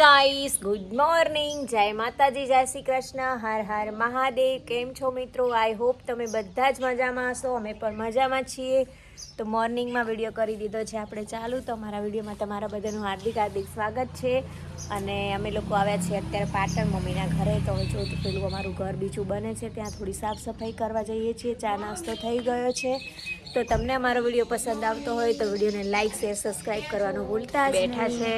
Guys, good morning. જય માતાજી, જય શ્રી કૃષ્ણ, હર હર મહાદેવ. કેમ છો મિત્રો? આઈ હોપ તમે બધા જ મજામાં હશો. અમે પણ મજામાં છીએ. તો મોર્નિંગમાં વિડીયો કરી દીધો છે આપણે ચાલુ. તો અમારા વિડીયોમાં તમારા બધાનું હાર્દિક હાર્દિક સ્વાગત છે. અને અમે લોકો આવ્યા છીએ અત્યારે પાટણ મમ્મીના ઘરે. તો જો પેલું અમારું ઘર બીજું બને છે ત્યાં થોડી સાફ સફાઈ કરવા જઈએ છીએ. ચા નાસ્તો થઈ ગયો છે. તો તમને અમારો વિડીયો પસંદ આવતો હોય તો વિડીયોને લાઇક શેર સબસ્ક્રાઈબ કરવાનું ભૂલતા જ બેઠા છે.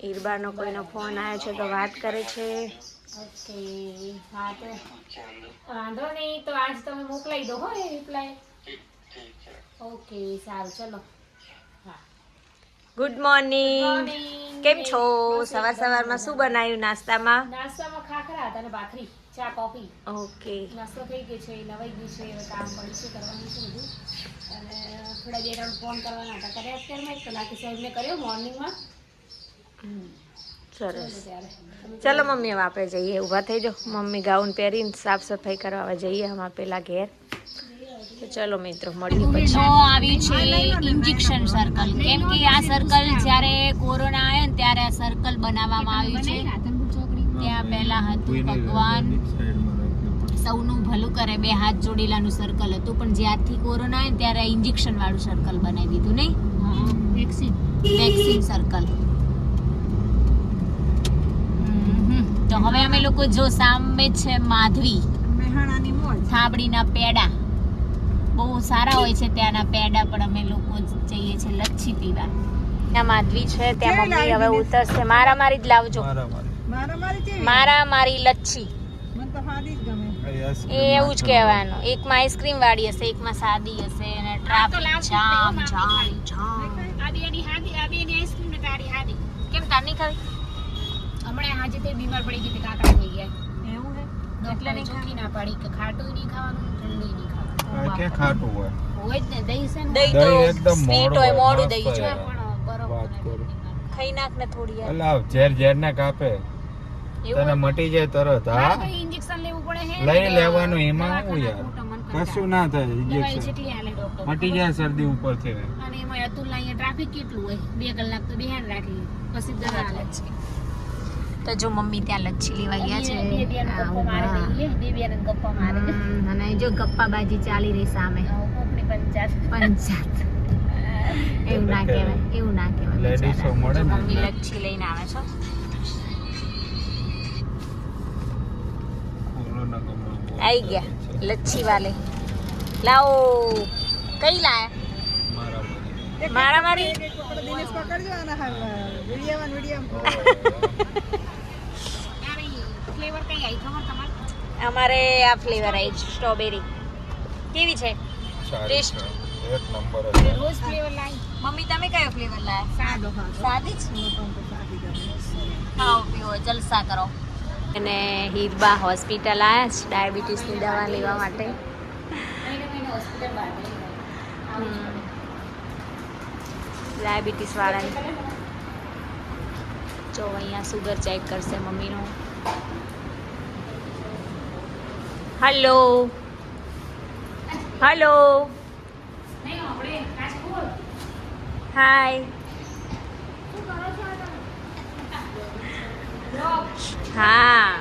ઈરબાનો કોઈનો ફોન આવ્યો છે તો વાત કરે છે. ઓકે, હા તો વાંધો નહીં. તો આજ તમે મોકલાઈ દો હો એ રિપ્લાય. ઓકે, સારું, ચલો. હા, ગુડ મોર્નિંગ. મોર્નિંગ. કેમ છો? સવાર સવારમાં શું બનાવ્યું નાસ્તામાં? નાસ્તામાં ખાખરા હતા અને ભાખરી, ચા, કોફી. ઓકે, નાસ્તો થઈ ગયો છે, નવાઈ ગઈ છે, હવે કામ પડ્યું છે, કરવાનું છે બધું. અને થોડા બે રાઉન્ડ ફોન કરવાના હતા, કર્યા અત્યારમાં. એક કલાકે સાહેબને કર્યો મોર્નિંગમાં. સરસ. ચલો મમ્મી, હવે આપણે જઈએ. ઊભા થઈ જાઓ. મમ્મી ગાઉન પહેરીને સાફ સફાઈ કરવા જઈએ અમે પેલા ઘેર. તો ચલો મિત્રો, મળીએ પછી. તો આવ્યું છે ઇન્જેક્શન સર્કલ. કેમ કે આ સર્કલ જ્યારે કોરોના આવ્યો ને ત્યારે આ સર્કલ બનાવવામાં આવ્યું છે. ત્યાં પહેલા હતું ભગવાન સૌનું ભલું કરે, બે હાથ જોડેલાનું સર્કલ હતું. પણ જ્યારથી કોરોના આવ્યો ને ત્યારે ઇન્જેક્શન વાળું સર્કલ બનાવી દીધું, નહીં? Vaccine circle. તો હવે અમે લોકો જો સામે છે માધવી થાબડીના પેડા, બહુ સારા હોય છે ત્યાંના પેડા. પણ અમે લોકો જઈએ છીએ લચ્છી પીવા. ત્યાં માધવી છે, ત્યાં મમ્મી હવે ઉતરશે. મારી જ લાવજો. મારી લચ્છી એ એવું જ કહેવાનું. એકમાં આઈસ્ક્રીમ વાળી હશે, એકમાં સાદી હશે. અને ટ્રાફિક જામ જામ જામ. આઈસ્ક્રીમ ને તારી હાદી કેમ તાર નહીં ખાવી? હમણાં આજે તે બીમાર પડી ગઈ, કાકા થઈ ગયા. એવું છે એટલે નહીં ચોખ્ખી ના પાડી કે ખાટું નહીં ખાવાનું, ઠંડી નહીં ખાવાનું. કે ખાટું હોય હોય જ ને, દહીં છે ને. દહીં તો એકદમ સ્વીટ હોય, મોડું દહીં મસ્ત જોઈએ. હોય. પણ બરફ વાત કરું. ખાઈ નાખ ને થોડી યાર. અલા ઝેર ને કાપે એવું તને મટી જાય તરત. મારે હા, તો ઇન્જેક્શન લેવું પડે હે. લઈ લેવાનું. એમાં શું યાર, દવાખાના કશું ના થાય. દવાઈ ઇન્જેક્શન જેટલી હાલે ડોક્ટર. મટી જાય શરદી ઉપરથી. અને એમાં અતુલ અહીંયા ટ્રાફિક કેટલું હોય, 2 કલાક તો બેહાન રાખી પછી દવા હાલે છે. તો જો મમ્મી ત્યાં લચ્છી લેવા ગયા છે. ગપ્પા મારે દઈએ, દેવિયાને ગપ્પા મારે દે. અને જો ગપ્પાબાજી ચાલી રહી સામે. કોકની પંચાયત. પંચાયત એવું ના કહેવાય, એવું ના કહેવાય. લેડીઝો મળે ને મમ્મી લચ્છી લઈને આવે છો. કોરોના ગમો આવી ગયા લચ્છી વાલે. લાવો. કઈ લાયા? મારા મારી ફ્લેવર કઈ આવી ખબર તમારે? અમારે આ ફ્લેવર આવી છે સ્ટ્રોબેરી. કેવી છે ટેસ્ટ? એક નંબર રોઝ ફ્લેવર લાવી. મમ્મી તમે કયો ફ્લેવર લાયા? સાદો. સાદી જ ખાઓ પીવો જલસા કરો. અને હીરબા હોસ્પિટલ આવ્યા છે ડાયાબિટીસની દવા લેવા માટે. હોસ્પિટલ બહાર ડાયાબિટીસ વાળાની જો અહીંયા સુગર ચેક કરશે મમ્મીનું. હલો હલો નહીં આપણે કાચ ખોલ. હાય. હા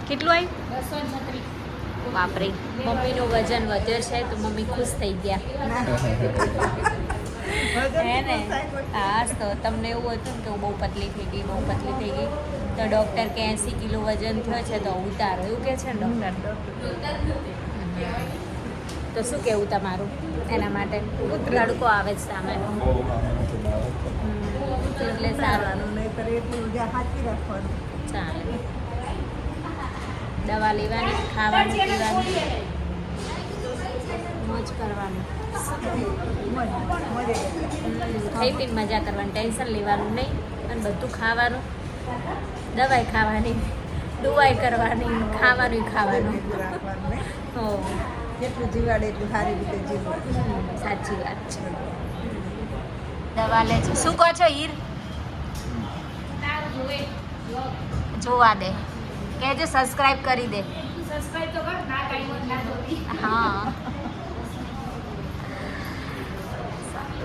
કેટલું આવ્યું? 236. બાપરે, મમ્મીનું વજન વધ્યો છે તો મમ્મી ખુશ થઈ ગયા. હે ને? હા, તો તમને એવું હતું ને કે હું બહુ પતલી થઈ ગઈ, બહુ પતલી થઈ ગઈ. તો ડૉક્ટર કે 80 કિલો વજન થયો છે તો ઉતારો, એવું કહે છે ને ડૉક્ટર. તો શું કહેવું તમારું એના માટે? તડકો આવે જ સામે એટલે સારું. ચાલે. દવા લેવાની, ખાવાનું, પીવાનું, મોજ કરવાનું, ખાઈ પીને મજા કરવાની, ટેન્શન લેવાનું નહીં. અને બધું ખાવાનું, દવાઈ ખાવાની, દુવાઈ કરવાની, ખાવાનું ખાવાનું. હો, જેટલું જીવાડે એટલું સારી રીતે જીવવાનું. સાચી વાત છે. દવા લે છે. શું કહો છો હીર? જોવા દે, કહેજે સબસ્ક્રાઇબ કરી દે. હા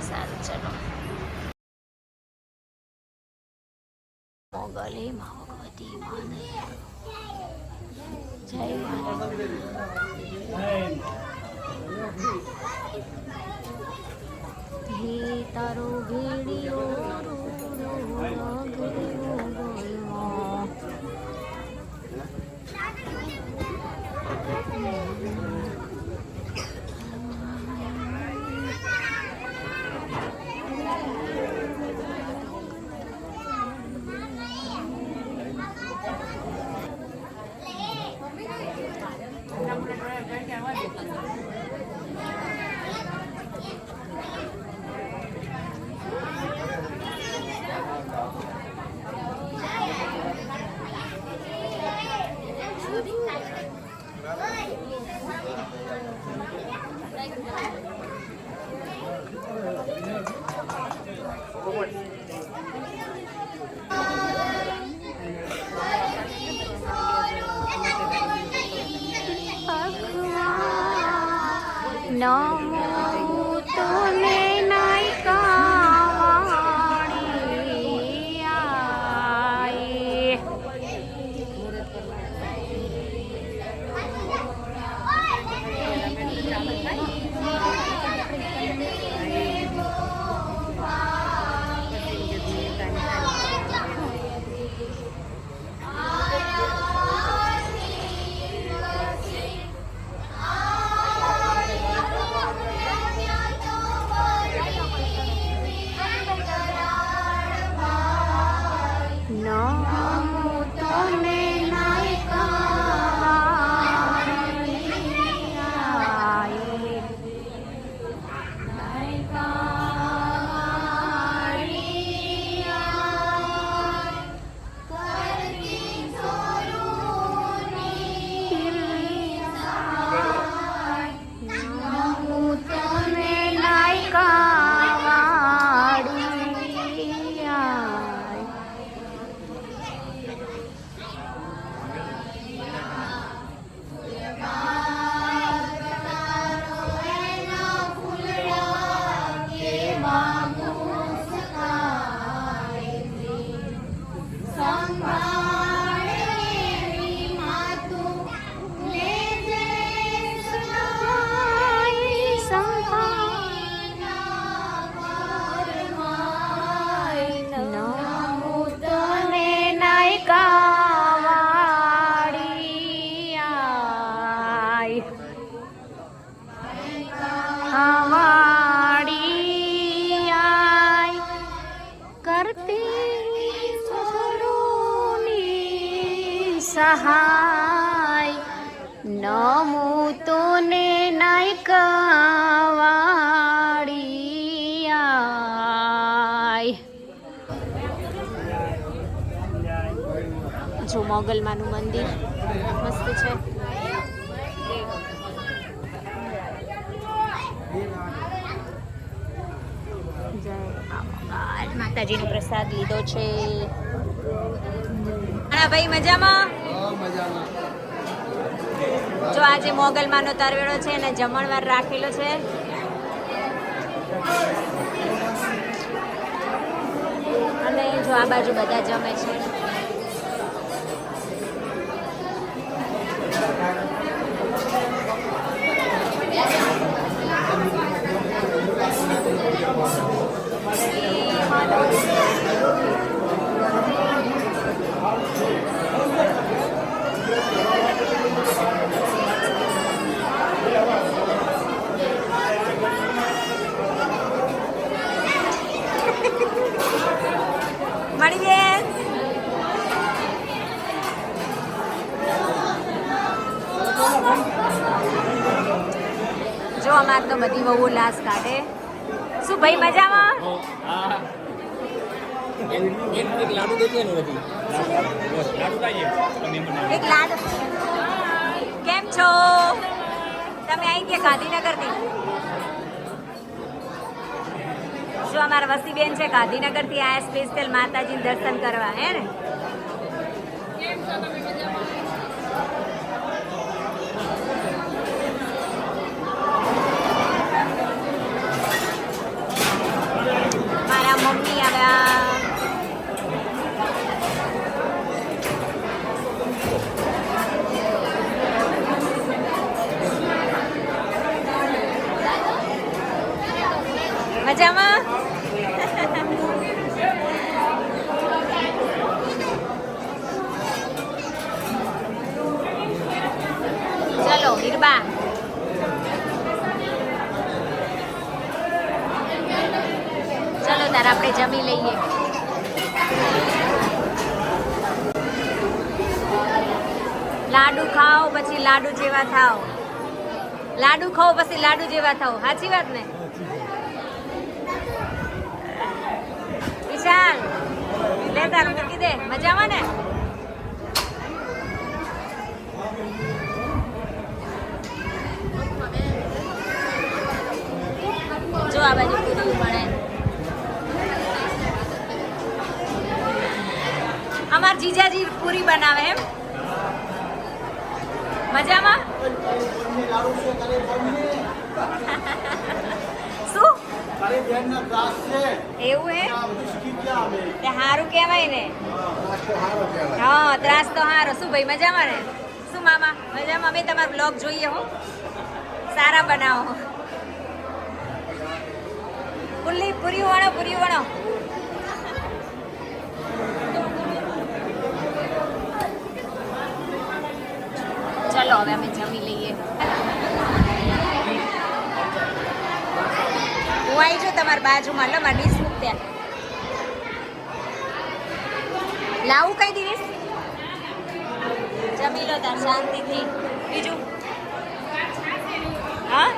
સારું ચલો. મોગલી ભગવતી માને જય હે તારો ભેડિયો નમો તને નાયકાવાણી આઈ. સહાય નમો તોને નાયકાવાળી આય. જો મોગલમાનું મંદિર મસ્ત છે. જય માતાજીનો પ્રસાદ લીધો છે. ભાઈ મજામાં? જો આજે મોગલમાનો તરવેડો છે અને જમણવાર રાખેલો છે. અને જો આ બાજુ બધા જમે છે. મળીએ. જો અમાર તો બધી બહુ લાશ કાઢે. શું ભાઈ મજામાં? એક લાડુ. કેમ છો તમે? અહીં ગયા ગાંધીનગર થી? જો અમારા વસીબેન છે ગાંધીનગરથી આયા સ્પેશિયલ માતાજીને દર્શન કરવા હે ને. મારા મમ્મી આવ્યા. મજામાં? ચલો હીરબા. ચલો તાર આપણે જમી લઈએ. લાડુ ખાઓ પછી લાડુ જેવા થાઓ. લાડુ ખાઓ પછી લાડુ જેવા થાઓ. સાચી વાત ને? વિશાલ લે તારું મૂકી દે. મજામાં ને? જો આ બાજુ પૂરી મળે. અમાર જીજાજી પૂરી બનાવે એમ. મજામાં? શું એવું હે? તે હારું કહેવાય ને. હા ત્રાસ તો હારો. શું ભાઈ મજામાં ને? શું મામા મજામાં? અમે તમારો બ્લોગ જોઈએ હો. સારા બનાવો. પૂરી વણો પૂરી વણો. ચલો હવે અમે જમી લઈએ. હું આવી છું તમારી બાજુમાં. લો મારી ડીશ મૂક ત્યાં. લાવું કઈ દિવસ? જમી લો તાર શાંતિથી. બીજું હા